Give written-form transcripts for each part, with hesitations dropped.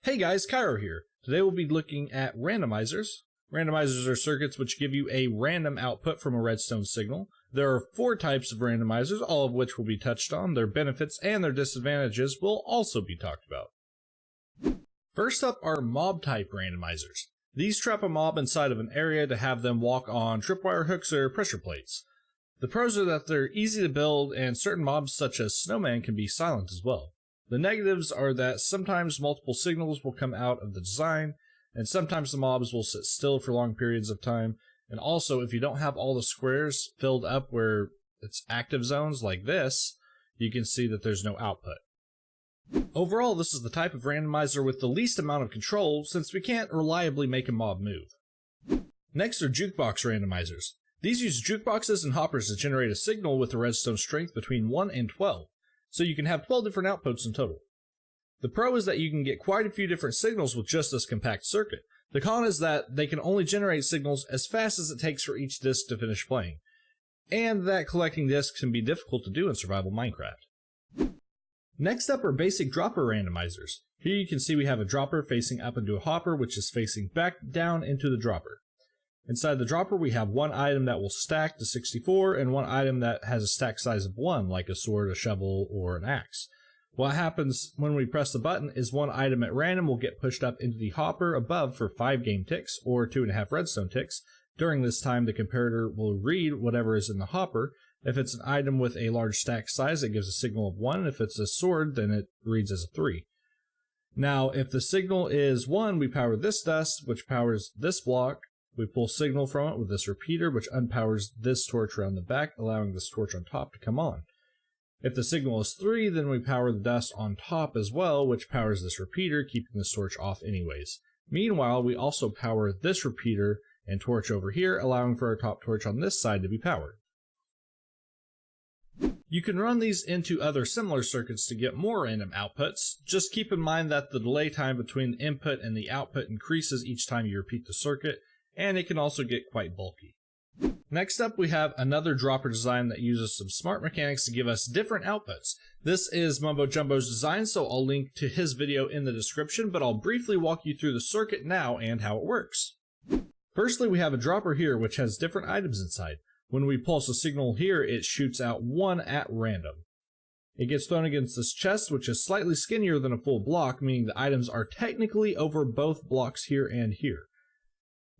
Hey guys, Kyro here. Today we'll be looking at randomizers. Randomizers are circuits which give you a random output from a redstone signal. There are 4 types of randomizers, all of which will be touched on. Their benefits and their disadvantages will also be talked about. First up are mob type randomizers. These trap a mob inside of an area to have them walk on tripwire hooks or pressure plates. The pros are that they're easy to build and certain mobs such as snowman can be silent as well. The negatives are that sometimes multiple signals will come out of the design, and sometimes the mobs will sit still for long periods of time, and also if you don't have all the squares filled up where it's active zones like this, you can see that there's no output. Overall, this is the type of randomizer with the least amount of control since we can't reliably make a mob move. Next are jukebox randomizers. These use jukeboxes and hoppers to generate a signal with a redstone strength between 1 and 12. So you can have 12 different outputs in total. The pro is that you can get quite a few different signals with just this compact circuit. The con is that they can only generate signals as fast as it takes for each disc to finish playing, and that collecting discs can be difficult to do in survival Minecraft. Next up are basic dropper randomizers. Here you can see we have a dropper facing up into a hopper which is facing back down into the dropper. Inside the dropper we have one item that will stack to 64 and one item that has a stack size of 1, like a sword, a shovel, or an axe. What happens when we press the button is one item at random will get pushed up into the hopper above for 5 game ticks, or 2.5 redstone ticks. During this time the comparator will read whatever is in the hopper. If it's an item with a large stack size it gives a signal of 1, if it's a sword then it reads as a 3. Now if the signal is 1 we power this dust which powers this block. We pull signal from it with this repeater, which unpowers this torch around the back, allowing this torch on top to come on. If the signal is 3, then we power the dust on top as well, which powers this repeater, keeping this torch off anyways. Meanwhile, we also power this repeater and torch over here, allowing for our top torch on this side to be powered. You can run these into other similar circuits to get more random outputs. Just keep in mind that the delay time between the input and the output increases each time you repeat the circuit, and it can also get quite bulky. Next up we have another dropper design that uses some smart mechanics to give us different outputs. This is Mumbo Jumbo's design, so I'll link to his video in the description, but I'll briefly walk you through the circuit now and how it works. Firstly, we have a dropper here which has different items inside. When we pulse a signal here, it shoots out 1 at random. It gets thrown against this chest, which is slightly skinnier than a full block, meaning the items are technically over both blocks here and here.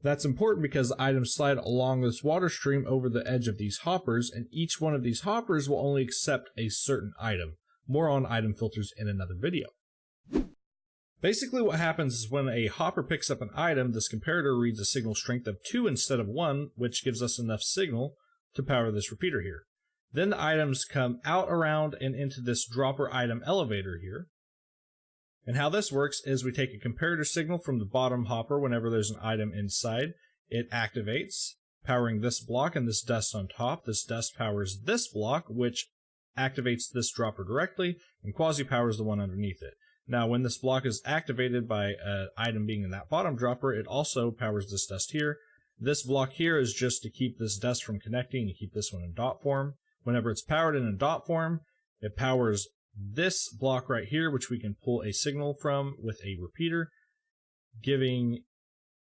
That's important because the items slide along this water stream over the edge of these hoppers, and each one of these hoppers will only accept a certain item. More on item filters in another video. Basically what happens is when a hopper picks up an item, this comparator reads a signal strength of 2 instead of 1, which gives us enough signal to power this repeater here. Then the items come out around and into this dropper item elevator here. And how this works is we take a comparator signal from the bottom hopper whenever there's an item inside. It activates, powering this block and this dust on top. This dust powers this block, which activates this dropper directly, and quasi-powers the one underneath it. Now, when this block is activated by an item being in that bottom dropper, it also powers this dust here. This block here is just to keep this dust from connecting and keep this one in dot form. Whenever it's powered in a dot form, it powers this block right here, which we can pull a signal from with a repeater,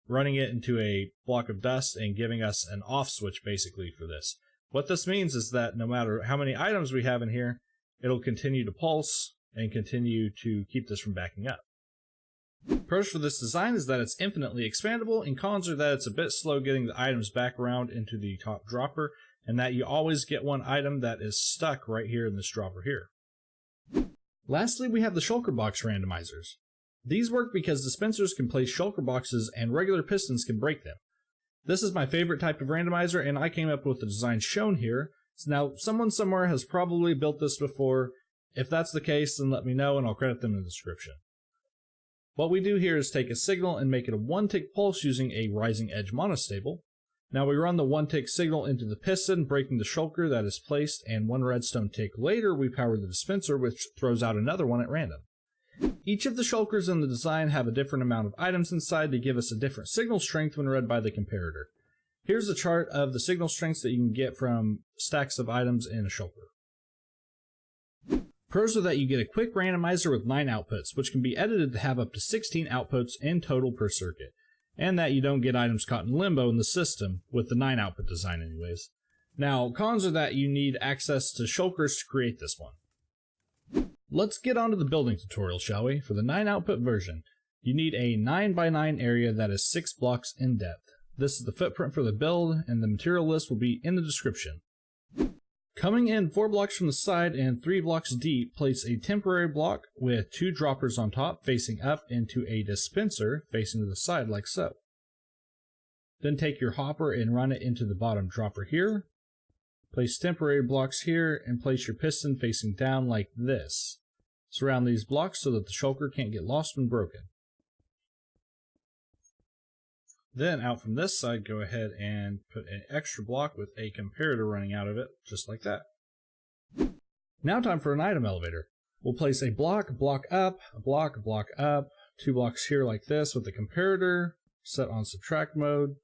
running it into a block of dust and giving us an off switch basically for this. What this means is that no matter how many items we have in here, it'll continue to pulse and continue to keep this from backing up. Pros for this design is that it's infinitely expandable, and cons are that it's a bit slow getting the items back around into the top dropper, and that you always get one item that is stuck right here in this dropper here. Lastly, we have the shulker box randomizers. These work because dispensers can place shulker boxes and regular pistons can break them. This is my favorite type of randomizer, and I came up with the design shown here. Now, someone somewhere has probably built this before. If that's the case, then let me know and I'll credit them in the description. What we do here is take a signal and make it a 1-tick pulse using a rising edge monostable. Now we run the 1-tick signal into the piston, breaking the shulker that is placed, and 1 redstone tick later we power the dispenser, which throws out another one at random. Each of the shulkers in the design have a different amount of items inside to give us a different signal strength when read by the comparator. Here's a chart of the signal strengths that you can get from stacks of items in a shulker. Pros are that you get a quick randomizer with 9 outputs, which can be edited to have up to 16 outputs in total per circuit, and that you don't get items caught in limbo in the system, with the 9 output design anyways. Now, cons are that you need access to shulkers to create this one. Let's get on to the building tutorial, shall we? For the 9 output version, you need a 9x9 area that is 6 blocks in depth. This is the footprint for the build, and the material list will be in the description. Coming in 4 blocks from the side and 3 blocks deep, place a temporary block with 2 droppers on top facing up into a dispenser facing to the side like so. Then take your hopper and run it into the bottom dropper here. Place temporary blocks here and place your piston facing down like this. Surround these blocks so that the shulker can't get lost when broken. Then out from this side, go ahead and put an extra block with a comparator running out of it, just like that. Now time for an item elevator. We'll place a block up, a block up, 2 blocks here like this with the comparator, set on subtract mode,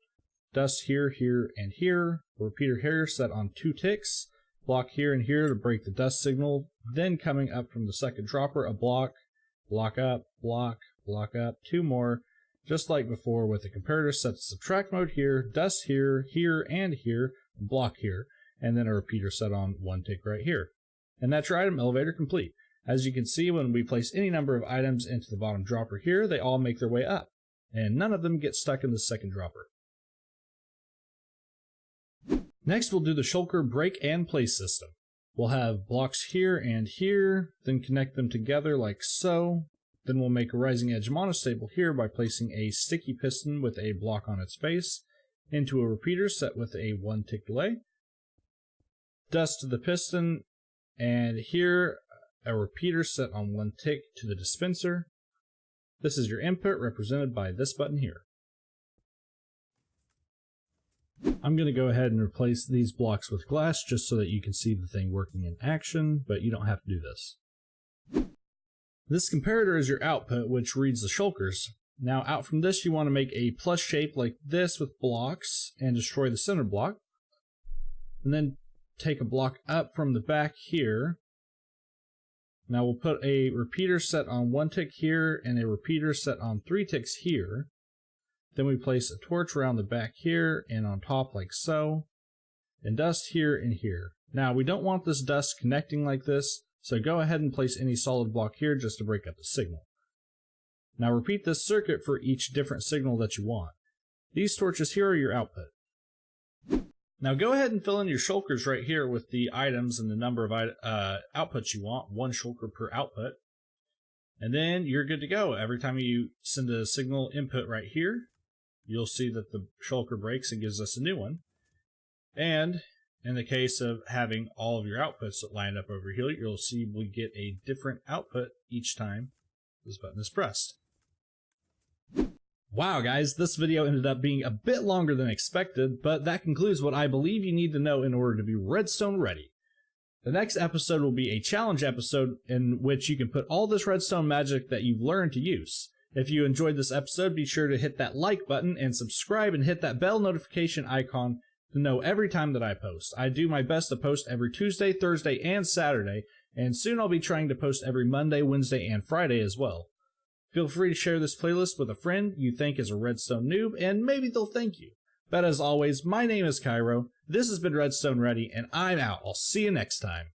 dust here, here, and here, repeater here set on 2 ticks, block here and here to break the dust signal, then coming up from the second dropper, a block up, block up, 2 more, just like before with the comparator set to subtract mode here, dust here, here, and here, block here, and then a repeater set on 1 tick right here. And that's your item elevator complete. As you can see, when we place any number of items into the bottom dropper here, they all make their way up, and none of them get stuck in the second dropper. Next, we'll do the shulker break and place system. We'll have blocks here and here, then connect them together like so. Then we'll make a rising edge monostable here by placing a sticky piston with a block on its face into a repeater set with a 1 tick delay. Dust to the piston, and here a repeater set on 1 tick to the dispenser. This is your input represented by this button here. I'm going to go ahead and replace these blocks with glass just so that you can see the thing working in action, but you don't have to do this. This comparator is your output, which reads the shulkers. Now out from this, you want to make a plus shape like this with blocks and destroy the center block. And then take a block up from the back here. Now we'll put a repeater set on 1 tick here and a repeater set on 3 ticks here. Then we place a torch around the back here and on top like so. And dust here and here. Now we don't want this dust connecting like this, so go ahead and place any solid block here just to break up the signal. Now repeat this circuit for each different signal that you want. These torches here are your output. Now go ahead and fill in your shulkers right here with the items and the number of outputs you want, 1 shulker per output. And then you're good to go. Every time you send a signal input right here, you'll see that the shulker breaks and gives us a new one. And in the case of having all of your outputs lined up over here, you'll see we get a different output each time this button is pressed. Wow guys, this video ended up being a bit longer than expected, but that concludes what I believe you need to know in order to be redstone ready. The next episode will be a challenge episode in which you can put all this redstone magic that you've learned to use. If you enjoyed this episode, be sure to hit that like button and subscribe and hit that bell notification icon to know every time that I post. I do my best to post every Tuesday, Thursday, and Saturday, and soon I'll be trying to post every Monday, Wednesday, and Friday as well. Feel free to share this playlist with a friend you think is a redstone noob, and maybe they'll thank you. But as always, my name is Kyro, this has been Redstone Ready, and I'm out. I'll see you next time.